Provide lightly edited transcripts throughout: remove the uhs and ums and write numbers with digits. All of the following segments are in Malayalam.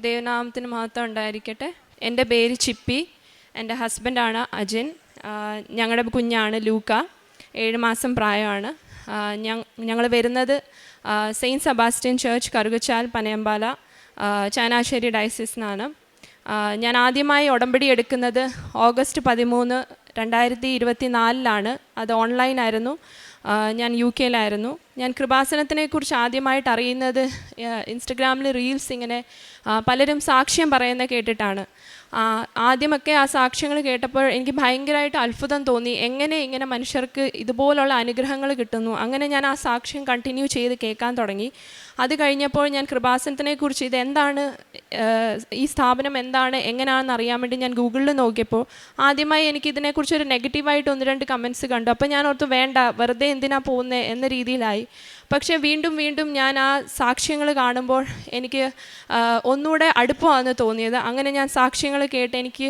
ദൈവനാമത്തിന് മഹത്വം ഉണ്ടായിരിക്കട്ടെ. എൻ്റെ പേര് ചിപ്പി. എൻ്റെ ഹസ്ബൻഡാണ് അജിൻ. ഞങ്ങളുടെ കുഞ്ഞാണ് ലൂക്ക. 7 മാസം പ്രായമാണ്. ഞങ്ങൾ വരുന്നത് saint Sebastian church, Karukachal, Panayampala, Changanassery diocese നിന്നാണ്. ഞാൻ ആദ്യമായി ഉടമ്പടി എടുക്കുന്നത് ഓഗസ്റ്റ് 13, 2024 അത് ഓൺലൈനായിരുന്നു. ഞാൻ UK യിലായിരുന്നു. ഞാൻ കൃപാസനത്തിനെക്കുറിച്ച് ആദ്യമായിട്ട് അറിയുന്നത് ഇൻസ്റ്റഗ്രാമിൽ റീൽസ് ഇങ്ങനെ പലരും സാക്ഷ്യം പറയുന്നത് കേട്ടിട്ടാണ്. ആദ്യമൊക്കെ ആ സാക്ഷ്യങ്ങൾ കേട്ടപ്പോൾ എനിക്ക് ഭയങ്കരമായിട്ട് അത്ഭുതം തോന്നി. എങ്ങനെ ഇങ്ങനെ മനുഷ്യർക്ക് ഇതുപോലുള്ള അനുഗ്രഹങ്ങൾ കിട്ടുന്നു. അങ്ങനെ ഞാൻ ആ സാക്ഷ്യം കണ്ടിന്യൂ ചെയ്ത് കേൾക്കാൻ തുടങ്ങി. അത് കഴിഞ്ഞപ്പോൾ ഞാൻ കൃപാസനത്തിനെക്കുറിച്ച് ഇതെന്താണ്, ഈ സ്ഥാപനം എന്താണ്, എങ്ങനെയാണെന്ന് അറിയാൻ വേണ്ടി ഞാൻ ഗൂഗിളിൽ നോക്കിയപ്പോൾ ആദ്യമായി എനിക്ക് ഇതിനെക്കുറിച്ചൊരു നെഗറ്റീവായിട്ട് 1-2 കമൻറ്റ്സ് കണ്ടു. അപ്പോൾ ഞാൻ ഓർത്തു വേണ്ട, വെറുതെ എന്തിനാ പോകുന്നത് എന്ന രീതിയിലായി. പക്ഷേ വീണ്ടും ഞാൻ ആ സാക്ഷ്യങ്ങൾ കാണുമ്പോൾ എനിക്ക് ഒന്നുകൂടെ അടുപ്പമാണെന്ന് തോന്നിയത്. അങ്ങനെ ഞാൻ സാക്ഷ്യങ്ങൾ കേട്ട് എനിക്ക്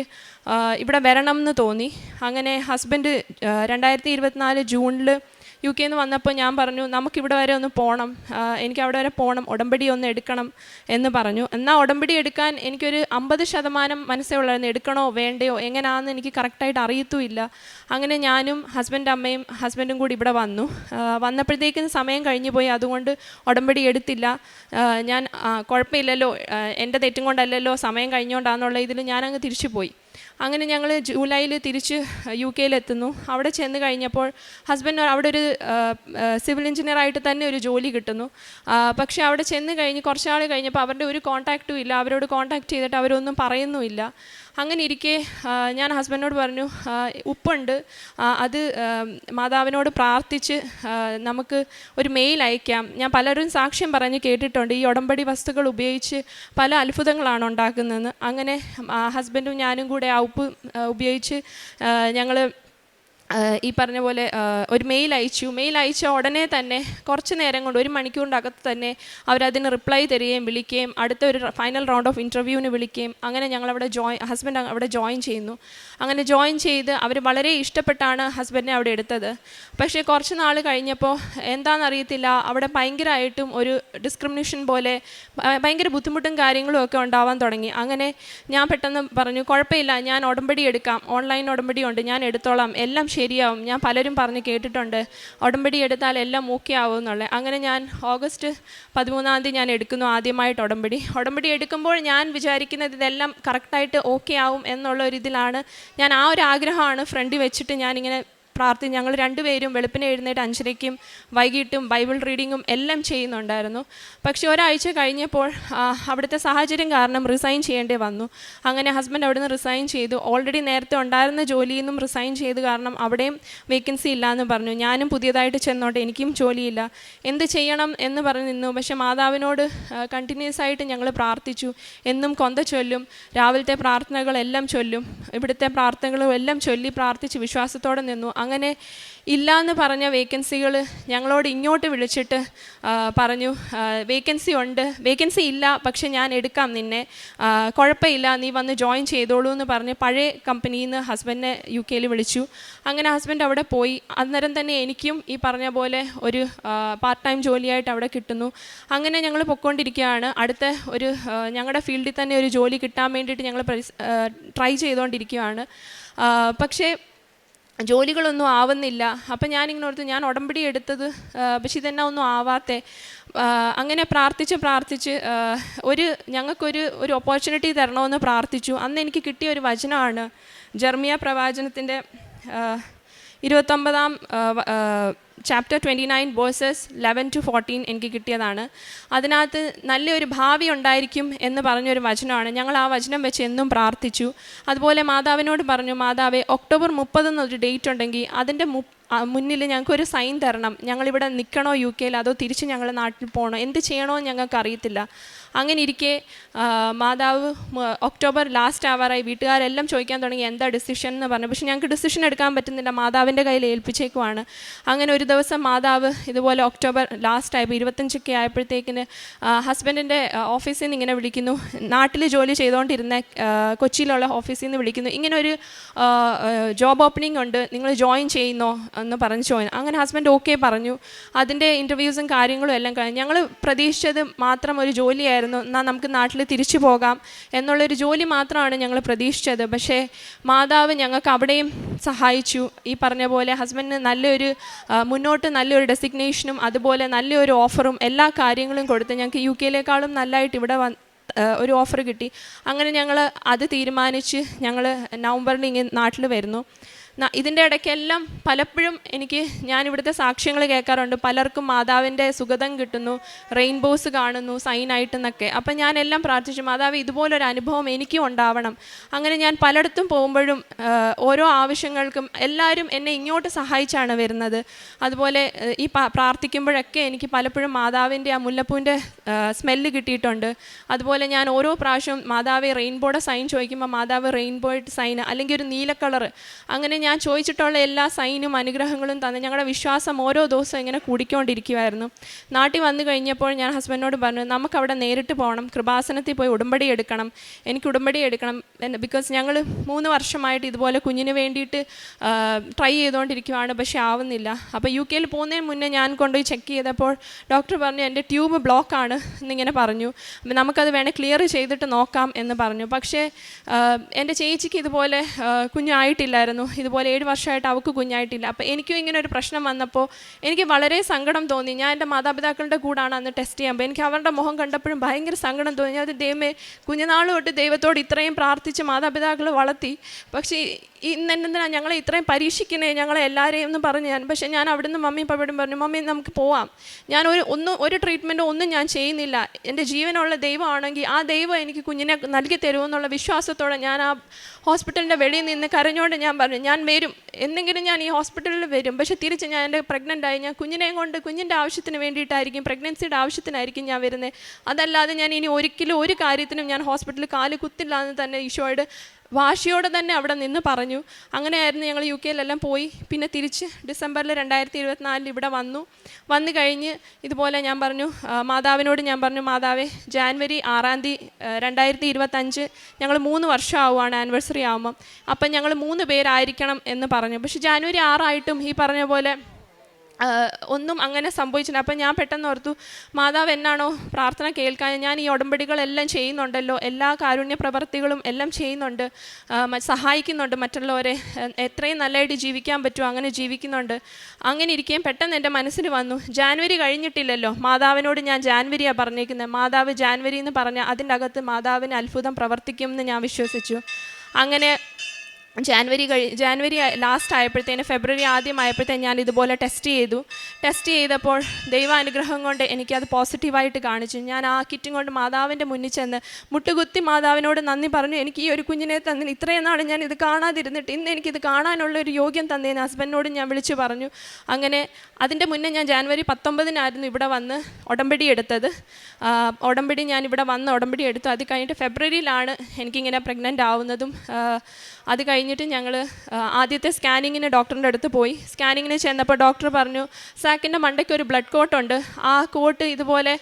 ഇവിടെ വരണം എന്ന് തോന്നി. അങ്ങനെ ഹസ്ബൻഡ് 2024 ജൂണിൽ UK നിന്ന് വന്നപ്പോൾ ഞാൻ പറഞ്ഞു, നമുക്കിവിടെ വരെ ഒന്ന് പോകണം, എനിക്ക് അവിടെ വരെ പോകണം, ഉടമ്പടി ഒന്ന് എടുക്കണം എന്ന് പറഞ്ഞു. എന്നാൽ ഉടമ്പടി എടുക്കാൻ എനിക്കൊരു 50% മനസ്സേ ഉള്ളായിരുന്നു. എടുക്കണോ വേണ്ടയോ എങ്ങനെയാണെന്ന് എനിക്ക് കറക്റ്റായിട്ട് അറിയത്തുമില്ല. അങ്ങനെ ഞാനും ഹസ്ബൻഡും കൂടി ഇവിടെ വന്നു. വന്നപ്പോഴത്തേക്കും സമയം കഴിഞ്ഞു പോയി. അതുകൊണ്ട് ഉടമ്പടി എടുത്തില്ല. ഞാൻ കുഴപ്പമില്ലല്ലോ, എൻ്റെ തെറ്റും കൊണ്ടല്ലല്ലോ, സമയം കഴിഞ്ഞുകൊണ്ടാണെന്നുള്ള ഇതിൽ ഞാനങ്ങ് തിരിച്ചു പോയി. അങ്ങനെ ഞങ്ങൾ ജൂലൈയിൽ തിരിച്ച് UK യിലെത്തുന്നു. അവിടെ ചെന്ന് കഴിഞ്ഞപ്പോൾ ഹസ്ബൻഡ് അവിടെ ഒരു സിവിൽ എഞ്ചിനീയറായിട്ട് തന്നെ ഒരു ജോലി കിട്ടുന്നു. പക്ഷേ അവിടെ ചെന്ന് കഴിഞ്ഞ് കുറച്ചാൾ കഴിഞ്ഞപ്പോൾ അവരുടെ ഒരു കോൺടാക്റ്റും ഇല്ല. അവരോട് കോൺടാക്റ്റ് ചെയ്തിട്ട് അവരൊന്നും പറയുന്നുമില്ല. അങ്ങനെ ഇരിക്കെ ഞാൻ ഹസ്ബൻഡിനോട് പറഞ്ഞു, ഉപ്പുണ്ട്, അത് മാതാവിനോട് പ്രാർത്ഥിച്ച് നമുക്ക് ഒരു മെയിൽ അയക്കാം. ഞാൻ പലരും സാക്ഷ്യം പറഞ്ഞ് കേട്ടിട്ടുണ്ട്, ഈ ഉടമ്പടി വസ്തുക്കൾ ഉപയോഗിച്ച് പല അത്ഭുതങ്ങളാണ് ഉണ്ടാക്കുന്നതെന്ന്. അങ്ങനെ ഹസ്ബൻഡും ഞാനും കൂടെ ആ ഉപ്പ് ഉപയോഗിച്ച് ഞങ്ങൾ ഈ പറഞ്ഞ പോലെ ഒരു മെയിൽ അയച്ച ഉടനെ തന്നെ കുറച്ച് നേരം കൊണ്ട് 1 മണിക്കൂറിൻ്റെ തന്നെ അവരതിന് റിപ്ലൈ തരികയും വിളിക്കുകയും അടുത്ത ഒരു ഫൈനൽ റൗണ്ട് ഓഫ് ഇൻ്റർവ്യൂവിന് വിളിക്കുകയും അങ്ങനെ ഞങ്ങളവിടെ ഹസ്ബൻഡ് അവിടെ ജോയിൻ ചെയ്യുന്നു. അങ്ങനെ ജോയിൻ ചെയ്ത് അവർ വളരെ ഇഷ്ടപ്പെട്ടാണ് ഹസ്ബൻഡിനെ അവിടെ എടുത്തത്. പക്ഷേ കുറച്ച് നാൾ കഴിഞ്ഞപ്പോൾ എന്താണെന്നറിയത്തില്ല, അവിടെ ഭയങ്കരമായിട്ടും ഒരു ഡിസ്ക്രിമിനേഷൻ പോലെ ഭയങ്കര ബുദ്ധിമുട്ടും കാര്യങ്ങളും ഒക്കെ ഉണ്ടാവാൻ തുടങ്ങി. അങ്ങനെ ഞാൻ പെട്ടെന്ന് പറഞ്ഞു, കുഴപ്പമില്ല, ഞാൻ ഉടമ്പടി എടുക്കാം, ഓൺലൈൻ ഉടമ്പടി ഉണ്ട്, ഞാൻ എടുത്തോളാം, എല്ലാം ശരിയാവും, ഞാൻ പലരും പറഞ്ഞ് കേട്ടിട്ടുണ്ട് ഉടമ്പടി എടുത്താൽ എല്ലാം ഓക്കെ ആവും എന്നുള്ളത്. അങ്ങനെ ഞാൻ ഓഗസ്റ്റ് 13 ഞാൻ എടുക്കുന്നു ആദ്യമായിട്ട് ഉടമ്പടി എടുക്കുമ്പോൾ ഞാൻ വിചാരിക്കുന്നത് ഇതെല്ലാം കറക്റ്റായിട്ട് ഓക്കെ ആവും എന്നുള്ള ഒരു ഇതിലാണ്. ഞാൻ ആ ഒരു ആഗ്രഹമാണ് ഫ്രണ്ടിൽ വെച്ചിട്ട് ഞാനിങ്ങനെ ഞങ്ങൾ 2 പേരും വെളുപ്പിനെ എഴുന്നേറ്റ് 5:30 വൈകിട്ടും ബൈബിൾ റീഡിങ്ങും എല്ലാം ചെയ്യുന്നുണ്ടായിരുന്നു. പക്ഷേ ഒരാഴ്ച കഴിഞ്ഞപ്പോൾ അവിടുത്തെ സാഹചര്യം കാരണം റിസൈൻ ചെയ്യേണ്ടി വന്നു. അങ്ങനെ ഹസ്ബൻഡ് അവിടെ നിന്ന് റിസൈൻ ചെയ്തു. ഓൾറെഡി നേരത്തെ ഉണ്ടായിരുന്ന ജോലിയിൽ നിന്നും റിസൈൻ ചെയ്ത്, കാരണം അവിടെയും വേക്കൻസി ഇല്ലയെന്ന് പറഞ്ഞു. ഞാനും പുതിയതായിട്ട് ചെന്നോട്ടെ, എനിക്കും ജോലിയില്ല, എന്ത് ചെയ്യണം എന്ന് പറഞ്ഞ് നിന്നു. പക്ഷേ മാതാവിനോട് കണ്ടിന്യൂസ് ആയിട്ട് ഞങ്ങൾ പ്രാർത്ഥിച്ചു. എന്നും കൊന്ത ചൊല്ലും, രാവിലത്തെ പ്രാർത്ഥനകളെല്ലാം ചൊല്ലും, ഇവിടുത്തെ പ്രാർത്ഥനകളും എല്ലാം ചൊല്ലി പ്രാർത്ഥിച്ച് വിശ്വാസത്തോടെ നിന്നു. അങ്ങനെ ഇല്ലയെന്ന് പറഞ്ഞ വേക്കൻസികൾ ഞങ്ങളോട് ഇങ്ങോട്ട് വിളിച്ചിട്ട് പറഞ്ഞു, വേക്കൻസി ഇല്ല, പക്ഷെ ഞാൻ എടുക്കാം നിന്നെ, കുഴപ്പമില്ല, നീ വന്ന് ജോയിൻ ചെയ്തോളൂ എന്ന് പറഞ്ഞ് പഴയ കമ്പനിയിൽ നിന്ന് ഹസ്ബൻഡിനെ UK യിൽ വിളിച്ചു. അങ്ങനെ ഹസ്ബൻഡ് അവിടെ പോയി. അന്നേരം തന്നെ എനിക്കും ഈ പറഞ്ഞ പോലെ ഒരു പാർട്ട് ടൈം ജോലിയായിട്ട് അവിടെ കിട്ടുന്നു. അങ്ങനെ ഞങ്ങൾ പൊയ്ക്കൊണ്ടിരിക്കുകയാണ്. അടുത്ത ഒരു ഞങ്ങളുടെ ഫീൽഡിൽ തന്നെ ഒരു ജോലി കിട്ടാൻ വേണ്ടിയിട്ട് ഞങ്ങൾ ട്രൈ ചെയ്തുകൊണ്ടിരിക്കുകയാണ്. പക്ഷേ ജോലികളൊന്നും ആവുന്നില്ല. അപ്പം ഞാനിങ്ങനെ ഓർത്തു, ഞാൻ ഉടമ്പടി എടുത്തത് പക്ഷെ ഇതെന്നാ ഒന്നും ആവാത്തെ. അങ്ങനെ പ്രാർത്ഥിച്ച് ഞങ്ങൾക്കൊരു ഓപ്പർച്യൂണിറ്റി തരണമെന്ന് പ്രാർത്ഥിച്ചു. അന്ന് എനിക്ക് കിട്ടിയ ഒരു വചനമാണ് ജെറമ്യാ പ്രവാചനത്തിൻ്റെ 29 ചാപ്റ്റർ 29 വേഴ്സസ് 11-14 എനിക്ക് കിട്ടിയതാണ്. അതിനകത്ത് നല്ലൊരു ഭാവി ഉണ്ടായിരിക്കും എന്ന് പറഞ്ഞൊരു വചനമാണ്. ഞങ്ങൾ ആ വചനം വെച്ച് എന്നും പ്രാർത്ഥിച്ചു. അതുപോലെ മാതാവിനോട് പറഞ്ഞു, മാതാവേ, ഒക്ടോബർ 30 എന്നൊരു ഡേറ്റ് ഉണ്ടെങ്കിൽ അതിൻ്റെ മുന്നിൽ ഞങ്ങൾക്കൊരു സൈൻ തരണം. ഞങ്ങളിവിടെ നിൽക്കണോ UK യിൽ, അതോ തിരിച്ച് ഞങ്ങൾ നാട്ടിൽ പോകണോ, എന്ത് ചെയ്യണോ ഞങ്ങൾക്ക് അറിയത്തില്ല. അങ്ങനെ ഇരിക്കെ മാതാവ് ഒക്ടോബർ ലാസ്റ്റ് ആവാറായി. വീട്ടുകാരെല്ലാം ചോദിക്കാൻ തുടങ്ങി എന്താ ഡിസിഷൻ എന്ന് പറഞ്ഞു. പക്ഷെ ഞങ്ങൾക്ക് ഡിസിഷൻ എടുക്കാൻ പറ്റുന്നില്ല, മാതാവിൻ്റെ കയ്യിൽ ഏൽപ്പിച്ചേക്കുവാണ്. അങ്ങനെ ഒരു ദിവസം മാതാവ് ഇതുപോലെ ഒക്ടോബർ ലാസ്റ്റ് ആയപ്പോൾ 25 ആയപ്പോഴത്തേക്കിന് ഹസ്ബൻഡിൻ്റെ ഓഫീസിൽ നിന്ന് ഇങ്ങനെ വിളിക്കുന്നു. നാട്ടിൽ ജോലി ചെയ്തുകൊണ്ടിരുന്ന കൊച്ചിയിലുള്ള ഓഫീസിൽ നിന്ന് വിളിക്കുന്നു, ഇങ്ങനെ ഒരു ജോബ് ഓപ്പണിംഗ് ഉണ്ട്, നിങ്ങൾ ജോയിൻ ചെയ്യുന്നോ എന്ന് പറഞ്ഞ് ജോയിൻ. അങ്ങനെ ഹസ്ബൻഡ് ഓക്കെ പറഞ്ഞു. അതിൻ്റെ ഇൻ്റർവ്യൂസും കാര്യങ്ങളും എല്ലാം കഴിഞ്ഞ് ഞങ്ങൾ പ്രതീക്ഷിച്ചത് മാത്രം ഒരു ജോലിയായിരുന്നു. പ്രതീക്ഷയായിരുന്നു, എന്നാൽ നമുക്ക് നാട്ടിൽ തിരിച്ചു പോകാം എന്നുള്ളൊരു ജോലി മാത്രമാണ് ഞങ്ങൾ പ്രതീക്ഷിച്ചത്. പക്ഷേ മാതാവ് ഞങ്ങൾക്ക് അവിടെയും സഹായിച്ചു. ഈ പറഞ്ഞ പോലെ ഹസ്ബൻഡിന് നല്ലൊരു മുന്നോട്ട് നല്ലൊരു ഡെസിഗ്നേഷനും അതുപോലെ നല്ലൊരു ഓഫറും എല്ലാ കാര്യങ്ങളും കൊടുത്ത് ഞങ്ങൾക്ക് UK യിലേക്കാളും നല്ലതായിട്ട് ഇവിടെ ഒരു ഓഫർ കിട്ടി. അങ്ങനെ ഞങ്ങൾ അത് തീരുമാനിച്ച് ഞങ്ങൾ നവംബറിൽ ഇങ്ങനെ നാട്ടിൽ വരുന്നു. ഇതിൻ്റെ ഇടയ്ക്കെല്ലാം പലപ്പോഴും ഞാനിവിടുത്തെ സാക്ഷ്യങ്ങൾ കേൾക്കാറുണ്ട്. പലർക്കും മാതാവിൻ്റെ സുഗതം കിട്ടുന്നു, റെയിൻബോസ് കാണുന്നു സൈനായിട്ടെന്നൊക്കെ. അപ്പം ഞാനെല്ലാം പ്രാർത്ഥിച്ചു, മാതാവ് ഇതുപോലൊരു അനുഭവം എനിക്കും ഉണ്ടാവണം. അങ്ങനെ ഞാൻ പലയിടത്തും പോകുമ്പോഴും ഓരോ ആവശ്യങ്ങൾക്കും എല്ലാവരും എന്നെ ഇങ്ങോട്ട് സഹായിച്ചാണ് വരുന്നത്. അതുപോലെ ഈ പ്രാർത്ഥിക്കുമ്പോഴൊക്കെ എനിക്ക് പലപ്പോഴും മാതാവിൻ്റെ ആ മുല്ലപ്പൂവിൻ്റെ സ്മെല്ല് കിട്ടിയിട്ടുണ്ട്. അതുപോലെ ഞാൻ ഓരോ പ്രാവശ്യവും മാതാവ് റെയിൻബോയുടെ സൈൻ ചോദിക്കുമ്പോൾ മാതാവ് റെയിൻബോയുടെ സൈൻ അല്ലെങ്കിൽ ഒരു നീല കളർ, അങ്ങനെ ഞാൻ ചോദിച്ചിട്ടുള്ള എല്ലാ സൈനും അനുഗ്രഹങ്ങളും തന്ന് ഞങ്ങളുടെ വിശ്വാസം ഓരോ ദിവസവും ഇങ്ങനെ കൂടിക്കൊണ്ടിരിക്കുമായിരുന്നു. നാട്ടിൽ വന്നു കഴിഞ്ഞപ്പോൾ ഞാൻ ഹസ്ബൻഡിനോട് പറഞ്ഞു, നമുക്കവിടെ നേരിട്ട് പോകണം, കൃപാസനത്തിൽ പോയി ഉടമ്പടി എടുക്കണം, എനിക്ക് ഉടമ്പടി എടുക്കണം. ബിക്കോസ് ഞങ്ങൾ 3 വർഷമായിട്ട് ഇതുപോലെ കുഞ്ഞിന് വേണ്ടിയിട്ട് ട്രൈ ചെയ്തുകൊണ്ടിരിക്കുകയാണ്, പക്ഷേ ആവുന്നില്ല. അപ്പോൾ UK യിൽ പോകുന്നതിന് മുന്നേ ഞാൻ കൊണ്ടുപോയി ചെക്ക് ചെയ്തപ്പോൾ ഡോക്ടർ പറഞ്ഞു എൻ്റെ ട്യൂബ് ബ്ലോക്കാണ് എന്നിങ്ങനെ പറഞ്ഞു. നമുക്കത് വേണേൽ ക്ലിയർ ചെയ്തിട്ട് നോക്കാം എന്ന് പറഞ്ഞു. പക്ഷേ എൻ്റെ ചേച്ചിക്ക് ഇതുപോലെ കുഞ്ഞായിട്ടില്ലായിരുന്നു. ഇതുപോലെ 7 വർഷമായിട്ട് അവൾക്ക് കുഞ്ഞായിട്ടില്ല. അപ്പോൾ എനിക്കും ഇങ്ങനെ ഒരു പ്രശ്നം വന്നപ്പോൾ എനിക്ക് വളരെ സങ്കടം തോന്നി. ഞാൻ എൻ്റെ മാതാപിതാക്കളുടെ കൂടാണ് അന്ന് ടെസ്റ്റ് ചെയ്യുമ്പോൾ എനിക്ക് അവരുടെ മുഖം കണ്ടപ്പോഴും ഭയങ്കര സങ്കടം തോന്നി. അത് ദൈവമേ, കുഞ്ഞുനാൾ തൊട്ട് ദൈവത്തോട് ഇത്രയും പ്രാർത്ഥിച്ച് മാതാപിതാക്കൾ വളർത്തി, പക്ഷേ ഇന്നെന്തിനാ ഞങ്ങളെ ഇത്രയും പരീക്ഷിക്കണേ ഞങ്ങളെ എല്ലാവരെയും എന്ന് പറഞ്ഞു ഞാൻ. പക്ഷേ ഞാൻ അവിടുന്ന് മമ്മി പപ്പയോടും പറഞ്ഞു, മമ്മി നമുക്ക് പോവാം, ഞാൻ ഒരു ട്രീറ്റ്മെൻറ്റോ ഒന്നും ഞാൻ ചെയ്യുന്നില്ല, എൻ്റെ ജീവനുള്ള ദൈവമാണെങ്കിൽ ആ ദൈവം എനിക്ക് കുഞ്ഞിനെ നൽകി തരുമെന്നുള്ള വിശ്വാസത്തോടെ ഞാൻ ആ ഹോസ്പിറ്റലിൻ്റെ വെളിയിൽ നിന്ന് കരഞ്ഞുകൊണ്ട് ഞാൻ പറഞ്ഞു, ഞാൻ വരും, എന്തെങ്കിലും ഞാൻ ഈ ഹോസ്പിറ്റലിൽ വരും, പക്ഷേ തിരിച്ച് ഞാൻ എൻ്റെ പ്രഗ്നൻ്റായി ഞാൻ കുഞ്ഞിനെയും കൊണ്ട് കുഞ്ഞിൻ്റെ ആവശ്യത്തിന് വേണ്ടിയിട്ടായിരിക്കും, പ്രഗ്നൻസിയുടെ ആവശ്യത്തിനായിരിക്കും ഞാൻ വരുന്നത്. അതല്ലാതെ ഞാൻ ഇനി ഒരിക്കലും ഒരു കാര്യത്തിനും ഞാൻ ഹോസ്പിറ്റലിൽ കാല് കുത്തില്ല എന്ന് തന്നെ ഈശോയോട് വാശിയോടെ തന്നെ അവിടെ നിന്ന് പറഞ്ഞു. അങ്ങനെയായിരുന്നു ഞങ്ങൾ UK യിലെല്ലാം പോയി. പിന്നെ തിരിച്ച് ഡിസംബറിൽ 2024 ഇവിടെ വന്നു കഴിഞ്ഞ് ഇതുപോലെ ഞാൻ പറഞ്ഞു, മാതാവിനോട് ഞാൻ പറഞ്ഞു, മാതാവേ ജാനുവരി 6 2025 ഞങ്ങൾ 3 വർഷം ആവുകയാണ് ആനിവേഴ്സറി ആകുമ്പം, അപ്പം ഞങ്ങൾ 3 പേരായിരിക്കണം എന്ന് പറഞ്ഞു. പക്ഷേ ജാനുവരി 6 ആയിട്ടും ഈ പറഞ്ഞ പോലെ ഒന്നും അങ്ങനെ സംഭവിച്ചില്ല. അപ്പം ഞാൻ പെട്ടെന്ന് ഓർത്തു, മാതാവ് എന്നാണോ പ്രാർത്ഥന കേൾക്കാൻ, ഞാൻ ഈ ഉടമ്പടികളെല്ലാം ചെയ്യുന്നുണ്ടല്ലോ, എല്ലാ കാരുണ്യ പ്രവർത്തികളും എല്ലാം ചെയ്യുന്നുണ്ട്, സഹായിക്കുന്നുണ്ട് മറ്റുള്ളവരെ, എത്രയും നല്ലതായിട്ട് ജീവിക്കാൻ പറ്റുമോ അങ്ങനെ ജീവിക്കുന്നുണ്ട്. അങ്ങനെ ഇരിക്കുകയും പെട്ടെന്ന് എൻ്റെ മനസ്സിൽ വന്നു, ജാനുവരി കഴിഞ്ഞിട്ടില്ലല്ലോ, മാതാവിനോട് ഞാൻ ജാനുവരിയാണ് പറഞ്ഞേക്കുന്നത്, മാതാവ് ജാനുവരി എന്ന് പറഞ്ഞാൽ അതിൻ്റെ അകത്ത് മാതാവിന് അത്ഭുതം പ്രവർത്തിക്കും എന്ന് ഞാൻ വിശ്വസിച്ചു. അങ്ങനെ ജാനുവരി ലാസ്റ്റ് ആയപ്പോഴത്തേന് ഫെബ്രുവരി ആദ്യമായപ്പോഴത്തേന് ഞാൻ ഇതുപോലെ ടെസ്റ്റ് ചെയ്തപ്പോൾ ദൈവാനുഗ്രഹം കൊണ്ട് എനിക്കത് പോസിറ്റീവായിട്ട് കാണിച്ചു. ഞാൻ ആ കിറ്റും കൊണ്ട് മാതാവിൻ്റെ മുന്നിൽ ചെന്ന് മുട്ടുകുത്തി മാതാവിനോട് നന്ദി പറഞ്ഞു, എനിക്ക് ഈ ഒരു കുഞ്ഞിനെ തന്നിന്, ഇത്രയും നാൾ ഞാൻ ഇത് കാണാതിരുന്നിട്ട് ഇന്ന് എനിക്കിത് കാണാനുള്ളൊരു യോഗ്യം തന്നേന്ന് ഹസ്ബൻഡിനോട് ഞാൻ വിളിച്ചു പറഞ്ഞു. അങ്ങനെ അതിൻ്റെ മുന്നേ ഞാൻ ജാനുവരി 19 ഇവിടെ വന്ന് ഉടമ്പടി എടുത്തത്. ഉടമ്പടി ഞാൻ ഇവിടെ വന്ന് ഉടമ്പടി എടുത്തു. അത് കഴിഞ്ഞിട്ട് ഫെബ്രുവരിയിലാണ് എനിക്കിങ്ങനെ പ്രഗ്നൻ്റ് ആവുന്നതും. അത് കഴിഞ്ഞിട്ട് ഞങ്ങൾ ആദ്യത്തെ സ്കാനിങ്ങിന് ഡോക്ടറിൻ്റെ അടുത്ത് പോയി. സ്കാനിങ്ങിന് ചെന്നപ്പോൾ ഡോക്ടർ പറഞ്ഞു, സാക്കിൻ്റെ മണ്ടയ്ക്ക് ഒരു ബ്ലഡ് കോട്ടുണ്ട്, ആ കോട്ട് ഇതുപോലെ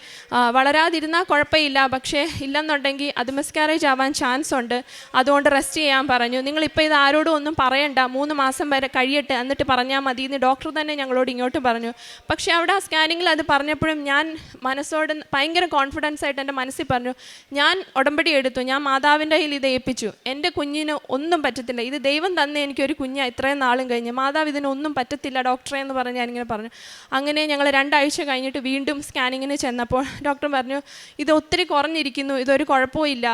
വളരാതിരുന്നാൽ കുഴപ്പമില്ല, പക്ഷേ ഇല്ലെന്നുണ്ടെങ്കിൽ അത് മിസ്കാരേജ് ആവാൻ ചാൻസ് ഉണ്ട്, അതുകൊണ്ട് റെസ്റ്റ് ചെയ്യാൻ പറഞ്ഞു. നിങ്ങളിപ്പോൾ ഇത് ആരോടും ഒന്നും പറയണ്ട, 3 മാസം വരെ കഴിയട്ടെ എന്നിട്ട് പറഞ്ഞാൽ മതി എന്ന് ഡോക്ടർ തന്നെ ഞങ്ങളോട് ഇങ്ങോട്ട് പറഞ്ഞു. പക്ഷേ അവിടെ ആ സ്കാനിങ്ങിൽ അത് പറഞ്ഞപ്പോഴും ഞാൻ മനസ്സോട് ഭയങ്കര കോൺഫിഡൻസ് ആയിട്ട് എൻ്റെ മനസ്സിൽ പറഞ്ഞു, ഞാൻ ഉടമ്പടി എടുത്തു, ഞാൻ മാതാവിൻ്റെ കയ്യിൽ ഇത് ഏൽപ്പിച്ചു, എൻ്റെ കുഞ്ഞിന് ഒന്നും പറ്റത്തില്ല, ഇത് ദൈവം തന്നെ എനിക്കൊരു കുഞ്ഞാണ് ഇത്രയും നാളും കഴിഞ്ഞ്, മാതാവ് ഇതിനൊന്നും പറ്റത്തില്ല ഡോക്ടറെ എന്ന് പറഞ്ഞ് ഞാനിങ്ങനെ പറഞ്ഞു. അങ്ങനെ ഞങ്ങൾ 2 ആഴ്ച കഴിഞ്ഞിട്ട് വീണ്ടും സ്കാനിങ്ങിന് ചെന്നപ്പോൾ ഡോക്ടർ പറഞ്ഞു, ഇത് ഒത്തിരി കുറഞ്ഞിരിക്കുന്നു, ഇതൊരു കുഴപ്പമില്ല,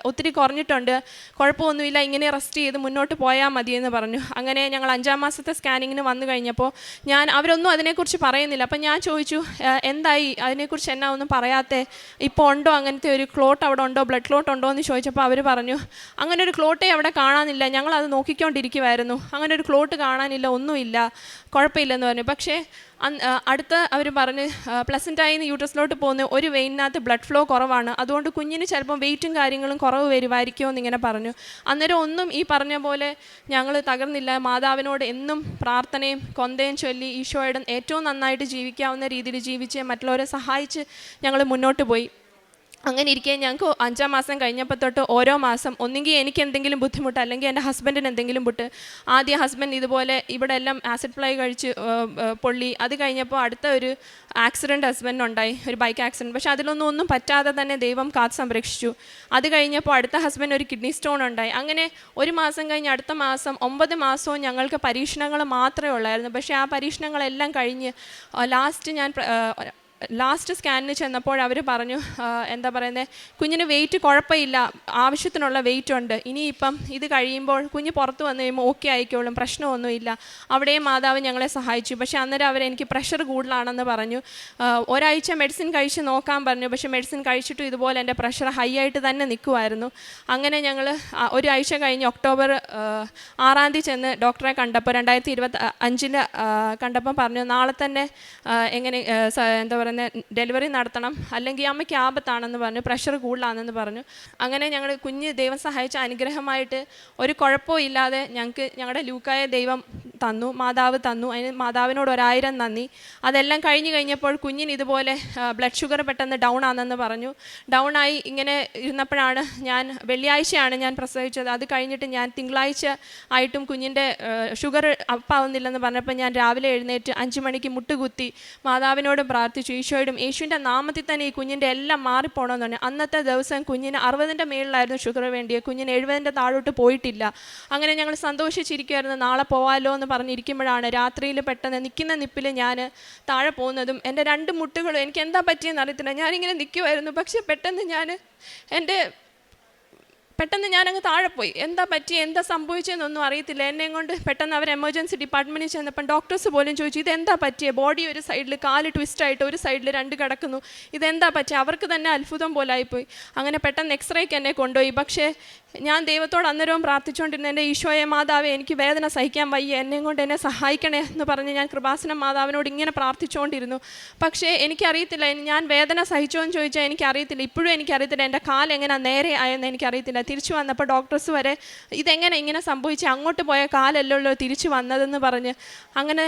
ഒത്തിരി കുറഞ്ഞിട്ടുണ്ട്, കുഴപ്പമൊന്നുമില്ല, ഇങ്ങനെ റെസ്റ്റ് ചെയ്ത് മുന്നോട്ട് പോയാൽ മതിയെന്ന് പറഞ്ഞു. അങ്ങനെ ഞങ്ങൾ 5-ാം മാസത്തെ സ്കാനിങ്ങിന് വന്നു കഴിഞ്ഞപ്പോൾ അവരൊന്നും അതിനെക്കുറിച്ച് പറയുന്നില്ല. അപ്പം ഞാൻ ചോദിച്ചു, എന്തായി അതിനെക്കുറിച്ച് എന്നാ ഒന്നും പറയാത്തേ, ഇപ്പോൾ ഉണ്ടോ അങ്ങനത്തെ ഒരു ക്ലോട്ട് അവിടെ ഉണ്ടോ, ബ്ലഡ് ക്ലോട്ട് ഉണ്ടോ എന്ന് ചോദിച്ചപ്പോൾ അവർ പറഞ്ഞു, അങ്ങനെ ഒരു ക്ലോട്ടേ അവിടെ കാണാനില്ല, ഞങ്ങളത് നോക്കിക്കൊണ്ടിരിക്കുമായിരുന്നു, അങ്ങനെ ഒരു ക്ലോട്ട് കാണാനില്ല, ഒന്നുമില്ല, കുഴപ്പമില്ലെന്ന് പറഞ്ഞു. പക്ഷേ അടുത്ത അവർ പറഞ്ഞ് പ്ലസൻ്റായി യൂട്രസിലോട്ട് പോകുന്ന ഒരു വെയിനകത്ത് ബ്ലഡ് ഫ്ലോ കുറവാണ്, അതുകൊണ്ട് കുഞ്ഞിന് ചിലപ്പം വെയിറ്റും കാര്യങ്ങളും കുറവ് വരുമായിരിക്കുമോ എന്നിങ്ങനെ പറഞ്ഞു. അന്നേരം ഒന്നും ഈ പറഞ്ഞ പോലെ ഞങ്ങൾ തകർന്നില്ല. മാതാവിനോട് എന്നും പ്രാർത്ഥനയും കൊന്തയും ചൊല്ലി ഈശോയുടെ ഏറ്റവും നന്നായിട്ട് ജീവിക്കാവുന്ന രീതിയിൽ ജീവിച്ച് മറ്റുള്ളവരെ സഹായിച്ച് ഞങ്ങൾ മുന്നോട്ട് പോയി. അങ്ങനെ ഇരിക്കെ ഞങ്ങൾക്ക് 5-ാം മാസം കഴിഞ്ഞപ്പോൾ തൊട്ട് ഓരോ മാസം ഒന്നുകിൽ എനിക്ക് എന്തെങ്കിലും ബുദ്ധിമുട്ട് അല്ലെങ്കിൽ എൻ്റെ ഹസ്ബൻഡിന് എന്തെങ്കിലും ആദ്യം ഹസ്ബൻഡ് ഇതുപോലെ ഇവിടെ എല്ലാം ആസിഡ് ഫ്ലൈ കഴിച്ച് പൊള്ളി. അത് കഴിഞ്ഞപ്പോൾ അടുത്ത ഒരു ആക്സിഡൻറ്റ് ഹസ്ബൻഡിനുണ്ടായി, ഒരു ബൈക്ക് ആക്സിഡൻറ്റ്. പക്ഷേ അതിലൊന്നും പറ്റാതെ തന്നെ ദൈവം കാത്ത് സംരക്ഷിച്ചു. അത് കഴിഞ്ഞപ്പോൾ അടുത്ത ഹസ്ബൻഡ് ഒരു കിഡ്നി സ്റ്റോൺ ഉണ്ടായി. അങ്ങനെ ഒരു മാസം കഴിഞ്ഞ് അടുത്ത മാസം 9 മാസവും ഞങ്ങൾക്ക് പരീക്ഷണങ്ങൾ മാത്രമേ ഉള്ളായിരുന്നു. പക്ഷേ ആ പരീക്ഷണങ്ങളെല്ലാം കഴിഞ്ഞ് ലാസ്റ്റ് സ്കാനിന് ചെന്നപ്പോൾ അവർ പറഞ്ഞു, എന്താ പറയുന്നത്, കുഞ്ഞിന് വെയിറ്റ് കുഴപ്പമില്ല, ആവശ്യത്തിനുള്ള വെയിറ്റ് ഉണ്ട്, ഇനിയിപ്പം ഇത് കഴിയുമ്പോൾ കുഞ്ഞ് പുറത്ത് വന്നു കഴിയുമ്പോൾ ഓക്കെ ആയിക്കോളും, പ്രശ്നമൊന്നുമില്ല. അവിടെയും മാതാവ് ഞങ്ങളെ സഹായിച്ചു. പക്ഷേ അന്നേരം അവരെനിക്ക് പ്രഷർ കൂടുതലാണെന്ന് പറഞ്ഞു. ഒരാഴ്ച മെഡിസിൻ കഴിച്ച് നോക്കാൻ പറഞ്ഞു. പക്ഷേ മെഡിസിൻ കഴിച്ചിട്ടും ഇതുപോലെ എൻ്റെ പ്രഷർ ഹൈ ആയിട്ട് തന്നെ നിൽക്കുമായിരുന്നു. അങ്ങനെ ഞങ്ങൾ ഒരാഴ്ച കഴിഞ്ഞ് ഒക്ടോബർ 6-ാം തീയതി ചെന്ന് ഡോക്ടറെ കണ്ടപ്പോൾ 2025 കണ്ടപ്പോൾ പറഞ്ഞു, നാളെ തന്നെ എങ്ങനെ എന്താ പറയുന്നത്, ഡെലിവറി നടത്തണം, അല്ലെങ്കിൽ അമ്മയ്ക്ക് ആപത്താണെന്ന് പറഞ്ഞു, പ്രഷർ കൂടുതലാണെന്ന് പറഞ്ഞു. അങ്ങനെ ഞങ്ങൾ കുഞ്ഞ് ദൈവം സഹായിച്ച അനുഗ്രഹമായിട്ട് ഒരു കുഴപ്പവും ഇല്ലാതെ ഞങ്ങളുടെ ലൂക്കായെ ദൈവം തന്നു, മാതാവ് തന്നു. അതിന് മാതാവിനോട് 1000 നന്ദി. അതെല്ലാം കഴിഞ്ഞപ്പോൾ കുഞ്ഞിന് ഇതുപോലെ ബ്ലഡ് ഷുഗർ പെട്ടെന്ന് ഡൗൺ ആണെന്ന് പറഞ്ഞു. ഡൗൺ ആയി ഇങ്ങനെ ഇരുന്നപ്പോഴാണ് വെള്ളിയാഴ്ചയാണ് ഞാൻ പ്രസവിച്ചത്. അത് കഴിഞ്ഞിട്ട് ഞാൻ തിങ്കളാഴ്ച ആയിട്ടും കുഞ്ഞിൻ്റെ ഷുഗർ അപ്പാവുന്നില്ലെന്ന് പറഞ്ഞപ്പോൾ ഞാൻ രാവിലെ എഴുന്നേറ്റ് 5 മണിക്ക് മുട്ടുകുത്തി മാതാവിനോടും പ്രാർത്ഥിച്ചു, ഈശോയോടും യേശുവിൻ്റെ നാമത്തിൽ തന്നെ ഈ കുഞ്ഞിൻ്റെ എല്ലാം മാറിപ്പോണമെന്ന് പറഞ്ഞു. അന്നത്തെ ദിവസം കുഞ്ഞിന് 60ൻ്റെ മേളിലായിരുന്നു ഷുഗർ വേണ്ടിയത്. കുഞ്ഞിന് 70ൻ്റെ താഴോട്ട് പോയിട്ടില്ല. അങ്ങനെ ഞങ്ങൾ സന്തോഷിച്ചിരിക്കുമായിരുന്നു. നാളെ പോവാമല്ലോ എന്ന് പറഞ്ഞിരിക്കുമ്പോഴാണ് രാത്രിയിൽ പെട്ടെന്ന് നിൽക്കുന്ന നിപ്പിൽ ഞാൻ താഴെ പോകുന്നതും എൻ്റെ 2 മുട്ടുകളും എനിക്ക് എന്താ പറ്റിയെന്ന് അറിയത്തില്ല. ഞാനിങ്ങനെ നിൽക്കുമായിരുന്നു. പക്ഷേ പെട്ടെന്ന് ഞാനങ്ങ് താഴെ പോയി. എന്താ സംഭവിച്ചതെന്നൊന്നും അറിയത്തില്ല. എന്നെയും കൊണ്ട് പെട്ടെന്ന് അവർ എമർജൻസി ഡിപ്പാർട്ട്മെൻറ്റിൽ ചെന്നപ്പം ഡോക്ടേഴ്സ് പോലും ചോദിച്ചു, ഇതെന്താ പറ്റിയേ, ബോഡി ഒരു സൈഡിൽ കാല് ട്വിസ്റ്റായിട്ട് ഒരു സൈഡിൽ 2 കിടക്കുന്നു, ഇതെന്താ പറ്റിയ. അവർക്ക് തന്നെ അത്ഭുതം പോലായിപ്പോയി. അങ്ങനെ പെട്ടെന്ന് എക്സ്റേക്ക് എന്നെ കൊണ്ടുപോയി. പക്ഷേ ഞാൻ ദൈവത്തോട് അന്നേരവും പ്രാർത്ഥിച്ചുകൊണ്ടിരുന്നു, എൻ്റെ ഈശോയെ മാതാവേ, എനിക്ക് വേദന സഹിക്കാൻ വയ്യ, എന്നെയും കൊണ്ട് എന്നെ സഹായിക്കണേ എന്ന് പറഞ്ഞ് ഞാൻ കൃപാസനം മാതാവിനോട് ഇങ്ങനെ പ്രാർത്ഥിച്ചുകൊണ്ടിരുന്നു. പക്ഷേ എനിക്കറിയത്തില്ല, ഞാൻ വേദന സഹിച്ചോ എന്ന് ചോദിച്ചാൽ എനിക്കറിയത്തില്ല. ഇപ്പോഴും എനിക്കറിയത്തില്ല എൻ്റെ കാലെങ്ങനെ നേരെ ആയെന്ന് എനിക്കറിയത്തില്ല. തിരിച്ചു വന്നപ്പോൾ ഡോക്ടേഴ്സ് വരെ ഇതെങ്ങനെ ഇങ്ങനെ സംഭവിച്ച്, അങ്ങോട്ട് പോയ കാലല്ലോ തിരിച്ചു വന്നതെന്ന് പറഞ്ഞ്. അങ്ങനെ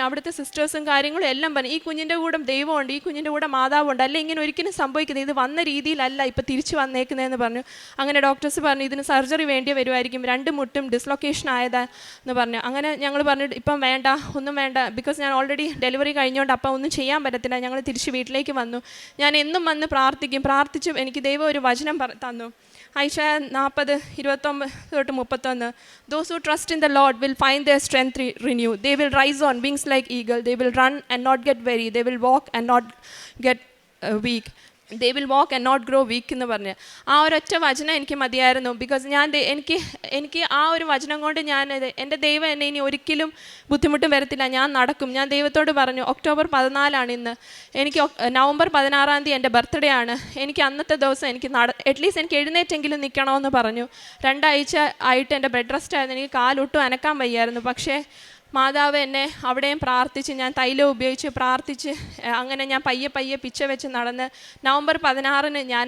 അവിടുത്തെ സിസ്റ്റേഴ്സും കാര്യങ്ങളും എല്ലാം പറഞ്ഞു, ഈ കുഞ്ഞിൻ്റെ കൂടെ ദൈവമുണ്ട്, ഈ കുഞ്ഞിൻ്റെ കൂടെ മാതാവുണ്ട്, അല്ല ഇങ്ങനെ ഒരിക്കലും സംഭവിക്കുന്നത്, ഇത് വന്ന രീതിയിലല്ല ഇപ്പോൾ തിരിച്ചു വന്നേക്കുന്നതെന്ന് പറഞ്ഞു. അങ്ങനെ ഡോക്ടേഴ്സ് പറഞ്ഞു ഇതിന് സർജറി വേണ്ടി വരുമായിരിക്കും, 2 മുട്ടും ഡിസ്ലൊക്കേഷൻ ആയതാന്ന് പറഞ്ഞു. അങ്ങനെ ഞങ്ങൾ പറഞ്ഞു ഇപ്പം വേണ്ട, ഒന്നും വേണ്ട, ബിക്കോസ് ഞാൻ ഓൾറെഡി ഡെലിവറി കഴിഞ്ഞുകൊണ്ട് അപ്പം ഒന്നും ചെയ്യാൻ പറ്റത്തില്ല. ഞങ്ങൾ തിരിച്ച് വീട്ടിലേക്ക് വന്നു. ഞാൻ എന്നും വന്ന് പ്രാർത്ഥിച്ചു. എനിക്ക് ദൈവം ഒരു വചനം തന്നു, ഐശയ 40:29-31. Those who trust in the Lord will find their strength renewed. They will rise on wings like eagle. They will run and not get weary. They will walk and not get weak. They will walk and not grow weak എന്ന് പറഞ്ഞ് ആ ഒരൊറ്റ വചനം എനിക്ക് മതിയായിരുന്നു. ബിക്കോസ് എനിക്ക് ആ ഒരു വചനം കൊണ്ട് എൻ്റെ ദൈവം എന്നെ ഇനി ഒരിക്കലും ബുദ്ധിമുട്ടും വരത്തില്ല, ഞാൻ നടക്കും. ഞാൻ ദൈവത്തോട് പറഞ്ഞു, ഒക്ടോബർ 14 ഇന്ന്, എനിക്ക് നവംബർ 16 എൻ്റെ ബർത്ത്ഡേ ആണ്, എനിക്ക് അന്നത്തെ ദിവസം എനിക്ക് അറ്റ്ലീസ്റ്റ് എനിക്ക് എഴുന്നേറ്റെങ്കിലും നിൽക്കണമെന്ന് പറഞ്ഞു. 2 ആഴ്ച ആയിട്ട് എൻ്റെ ബെഡ് റെസ്റ്റ് ആയിരുന്നു, എനിക്ക് കാലൊട്ടും അനക്കാൻ വയ്യായിരുന്നു. പക്ഷേ മാതാവ് എന്നെ അവിടെയും പ്രാർത്ഥിച്ച്, ഞാൻ തൈലം ഉപയോഗിച്ച് പ്രാർത്ഥിച്ച്, അങ്ങനെ ഞാൻ പയ്യെ പിച്ച വെച്ച് നടന്ന് നവംബർ 16 ഞാൻ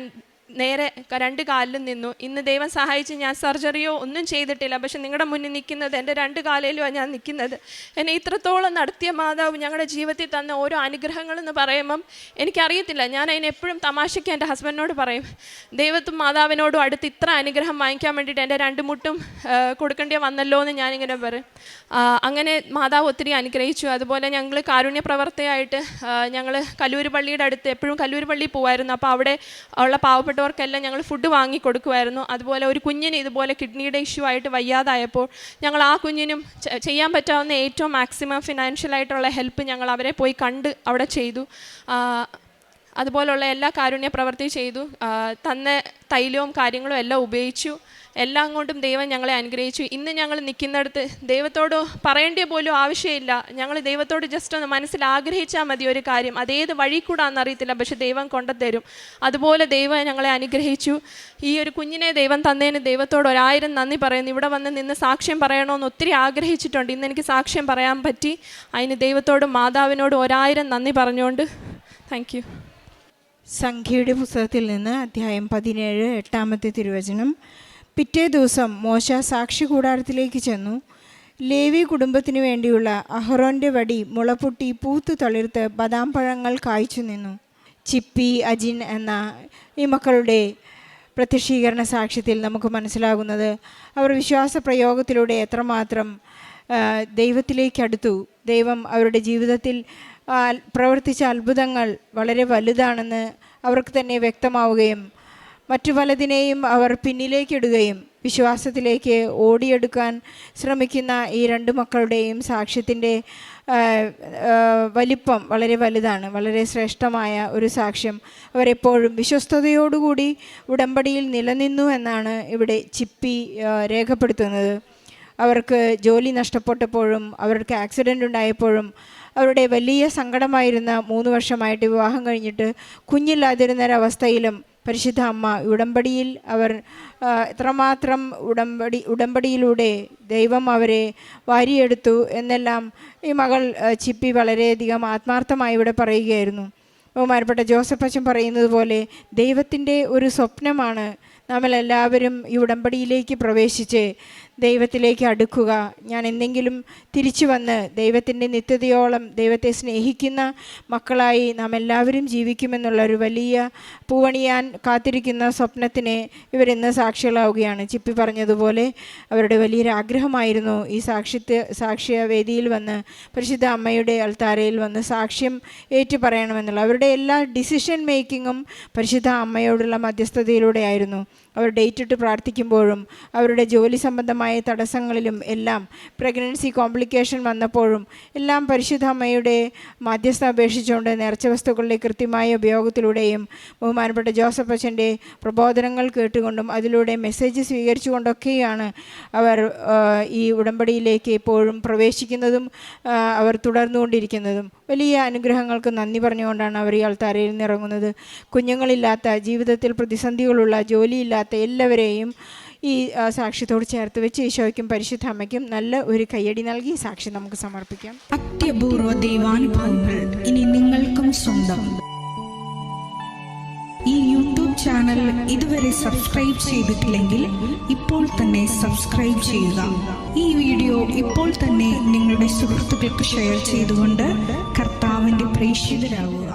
നേരെ 2 കാലിലും നിന്നു. ഇന്ന് ദൈവം സഹായിച്ച് ഞാൻ സർജറിയോ ഒന്നും ചെയ്തിട്ടില്ല. പക്ഷെ നിങ്ങളുടെ മുന്നിൽ നിൽക്കുന്നത് എൻ്റെ 2 കാലിലുമാണ് ഞാൻ നിൽക്കുന്നത്. എന്നെ ഇത്രത്തോളം നടത്തിയ മാതാവ് ഞങ്ങളുടെ ജീവിതത്തിൽ തന്ന ഓരോ അനുഗ്രഹങ്ങളെന്ന് പറയുമ്പം എനിക്കറിയത്തില്ല. ഞാൻ അതിനെപ്പോഴും തമാശയ്ക്ക് എൻ്റെ ഹസ്ബൻഡിനോട് പറയും, ദൈവത്തും മാതാവിനോടും അടുത്ത് ഇത്ര അനുഗ്രഹം വാങ്ങിക്കാൻ വേണ്ടിയിട്ട് എൻ്റെ 2 മുട്ടും കൊടുക്കേണ്ടി വന്നല്ലോ എന്ന് ഞാനിങ്ങനെ പറയും. അങ്ങനെ മാതാവ് ഒത്തിരി അനുഗ്രഹിച്ചു. അതുപോലെ ഞങ്ങൾ കാരുണ്യ പ്രവർത്തകയായിട്ട് ഞങ്ങൾ കല്ലൂർ പള്ളിയുടെ അടുത്ത് എപ്പോഴും കല്ലൂർ പള്ളിയിൽ പോകുമായിരുന്നു. അപ്പോൾ അവിടെ ഉള്ള പാവപ്പെട്ടവർക്കെല്ലാം ഞങ്ങൾ ഫുഡ് വാങ്ങി കൊടുക്കുമായിരുന്നു. അതുപോലെ ഒരു കുഞ്ഞിന് ഇതുപോലെ കിഡ്നിയുടെ ഇഷ്യൂ ആയിട്ട് വയ്യാതായപ്പോൾ ഞങ്ങൾ ആ കുഞ്ഞിനും ചെയ്യാൻ പറ്റാവുന്ന ഏറ്റവും മാക്സിമം ഫിനാൻഷ്യലായിട്ടുള്ള ഹെൽപ്പ് ഞങ്ങൾ അവരെ പോയി കണ്ട് അവിടെ ചെയ്തു. അതുപോലുള്ള എല്ലാ കാരുണ്യ പ്രവൃത്തി ചെയ്തു. തന്ന തൈലവും കാര്യങ്ങളും എല്ലാം ഉപയോഗിച്ചു. എല്ലാം കൊണ്ടും ദൈവം ഞങ്ങളെ അനുഗ്രഹിച്ചു. ഇന്ന് ഞങ്ങൾ നിൽക്കുന്നിടത്ത് ദൈവത്തോട് പറയേണ്ട പോലും ആവശ്യമില്ല. ഞങ്ങൾ ദൈവത്തോട് ജസ്റ്റ് ഒന്ന് മനസ്സിൽ ആഗ്രഹിച്ചാൽ മതി ഒരു കാര്യം, അതേത് വഴി കൂടാന്നറിയത്തില്ല, പക്ഷെ ദൈവം കൊണ്ടുതരും. അതുപോലെ ദൈവം ഞങ്ങളെ അനുഗ്രഹിച്ചു. ഈ ഒരു കുഞ്ഞിനെ ദൈവം തന്നതിന് ദൈവത്തോട് 1000 നന്ദി പറയുന്നു. ഇവിടെ വന്ന് നിന്ന് സാക്ഷ്യം പറയണമെന്ന് ഒത്തിരി ആഗ്രഹിച്ചിട്ടുണ്ട്. ഇന്ന് എനിക്ക് സാക്ഷ്യം പറയാൻ പറ്റി. അതിന് ദൈവത്തോടും മാതാവിനോടും 1000 നന്ദി പറഞ്ഞുകൊണ്ട് താങ്ക് യു. സംഖ്യയുടെ പുസ്തകത്തിൽ നിന്ന് അധ്യായം 17 8-ാമത്തെ തിരുവചനം. പിറ്റേ ദിവസം മോശ സാക്ഷി കൂടാരത്തിലേക്ക് ചെന്നു. ലേവി കുടുംബത്തിനു വേണ്ടിയുള്ള അഹറോൻ്റെ വടി മുളപൊട്ടി പൂത്തു തളിർത്ത് ബദാം പഴങ്ങൾ കായ്ച്ചു നിന്നു. ചിപ്പി, അജിൻ എന്ന ഈ മക്കളുടെ പ്രത്യക്ഷീകരണ സാക്ഷ്യത്തിൽ നമുക്ക് മനസ്സിലാകുന്നത് അവർ വിശ്വാസ പ്രയോഗത്തിലൂടെ എത്രമാത്രം ദൈവത്തിലേക്ക് അടുത്തു. ദൈവം അവരുടെ ജീവിതത്തിൽ പ്രവർത്തിച്ച അത്ഭുതങ്ങൾ വളരെ വലുതാണെന്ന് അവർക്ക് തന്നെ വ്യക്തമാവുകയും മറ്റു പലതിനെയും അവർ പിന്നിലേക്കിടുകയും വിശ്വാസത്തിലേക്ക് ഓടിയെടുക്കാൻ ശ്രമിക്കുന്ന ഈ രണ്ട് മക്കളുടെയും സാക്ഷ്യത്തിൻ്റെ വലിപ്പം വളരെ വലുതാണ്. വളരെ ശ്രേഷ്ഠമായ ഒരു സാക്ഷ്യം. അവരെപ്പോഴും വിശ്വസ്തയോടുകൂടി ഉടമ്പടിയിൽ നിലനിന്നു എന്നാണ് ഇവിടെ ചിപ്പി രേഖപ്പെടുത്തുന്നത്. അവർക്ക് ജോലി നഷ്ടപ്പെട്ടപ്പോഴും അവർക്ക് ആക്സിഡൻ്റ് ഉണ്ടായപ്പോഴും അവരുടെ വലിയ സങ്കടമായിരുന്ന 3 വർഷമായിട്ട് വിവാഹം കഴിഞ്ഞിട്ട് കുഞ്ഞില്ലാതിരുന്നൊരവസ്ഥയിലും പരിശുദ്ധ അമ്മ ഉടമ്പടിയിൽ അവർ എത്രമാത്രം ഉടമ്പടിയിലൂടെ ദൈവം അവരെ വാരിയെടുത്തു എന്നെല്ലാം ഈ മകൾ ചിപ്പി വളരെയധികം ആത്മാർത്ഥമായി ഇവിടെ പറയുകയായിരുന്നു. ബഹുമാനപ്പെട്ട ജോസഫ് അച്ഛൻ പറയുന്നത് പോലെ ദൈവത്തിൻ്റെ ഒരു സ്വപ്നമാണ് നമ്മളെല്ലാവരും ഈ ഉടമ്പടിയിലേക്ക് പ്രവേശിച്ച് ദൈവത്തിലേക്ക് അടുക്കുക. ഞാൻ എന്തെങ്കിലും തിരിച്ചു വന്ന് ദൈവത്തിൻ്റെ നിത്യതയോളം ദൈവത്തെ സ്നേഹിക്കുന്ന മക്കളായി നാം എല്ലാവരും ജീവിക്കുമെന്നുള്ളൊരു വലിയ പൂവണിയാൻ കാത്തിരിക്കുന്ന സ്വപ്നത്തിന് ഇവരിന്ന് സാക്ഷികളാവുകയാണ്. ചിപ്പി പറഞ്ഞതുപോലെ അവരുടെ വലിയൊരു ആഗ്രഹമായിരുന്നു ഈ സാക്ഷ്യവേദിയിൽ വന്ന് പരിശുദ്ധ അമ്മയുടെ അൾത്താരയിൽ വന്ന് സാക്ഷ്യം ഏറ്റു പറയണമെന്നുള്ള. അവരുടെ എല്ലാ ഡിസിഷൻ മേക്കിങ്ങും പരിശുദ്ധ അമ്മയോടുള്ള മധ്യസ്ഥതയിലൂടെ ആയിരുന്നു. അവർ ഡേറ്റ് ഇട്ട് പ്രാർത്ഥിക്കുമ്പോഴും അവരുടെ ജോലി സംബന്ധമായ തടസ്സങ്ങളിലും എല്ലാം പ്രഗ്നൻസി കോംപ്ലിക്കേഷൻ വന്നപ്പോഴും എല്ലാം പരിശുദ്ധ അമ്മയുടെ മധ്യസ്ഥ അപേക്ഷിച്ചുകൊണ്ട് നേർച്ച വസ്തുക്കളുടെ കൃത്യമായ ഉപയോഗത്തിലൂടെയും ബഹുമാനപ്പെട്ട ജോസഫ് അച്ഛൻ്റെ പ്രബോധനങ്ങൾ കേട്ടുകൊണ്ടും അതിലൂടെ മെസ്സേജ് സ്വീകരിച്ചുകൊണ്ടൊക്കെയാണ് അവർ ഈ ഉടമ്പടിയിലേക്ക് എപ്പോഴും പ്രവേശിക്കുന്നതും അവർ തുടർന്നുകൊണ്ടിരിക്കുന്നതും. വലിയ അനുഗ്രഹങ്ങൾക്ക് നന്ദി പറഞ്ഞുകൊണ്ടാണ് അവർ ഈ അൾത്താരയിൽ നിന്ന് ഇറങ്ങുന്നത്. കുഞ്ഞുങ്ങളില്ലാത്ത, ജീവിതത്തിൽ പ്രതിസന്ധികളുള്ള, ജോലിയില്ലാത്ത എല്ലാവരെയും ഈ സാക്ഷ്യത്തോട് ചേർത്ത് വെച്ച് ഈശോയ്ക്കും പരിശുദ്ധ അമ്മയ്ക്കും നല്ല ഒരു കയ്യടി നൽകി സാക്ഷി നമുക്ക് സമർപ്പിക്കാം. അത്യപൂർവ ദൈവാനുഭവങ്ങൾ ഇനി നിങ്ങൾക്കും സ്വന്തം. ഈ യൂട്യൂബ് ചാനൽ ഇതുവരെ സബ്സ്ക്രൈബ് ചെയ്തിട്ടില്ലെങ്കിൽ ഇപ്പോൾ തന്നെ സബ്സ്ക്രൈബ് ചെയ്യുക. ഈ വീഡിയോ ഇപ്പോൾ തന്നെ നിങ്ങളുടെ സുഹൃത്തുക്കൾക്ക് ഷെയർ ചെയ്തുകൊണ്ട് കർത്താവിൻ്റെ പ്രേക്ഷിതരാകുക.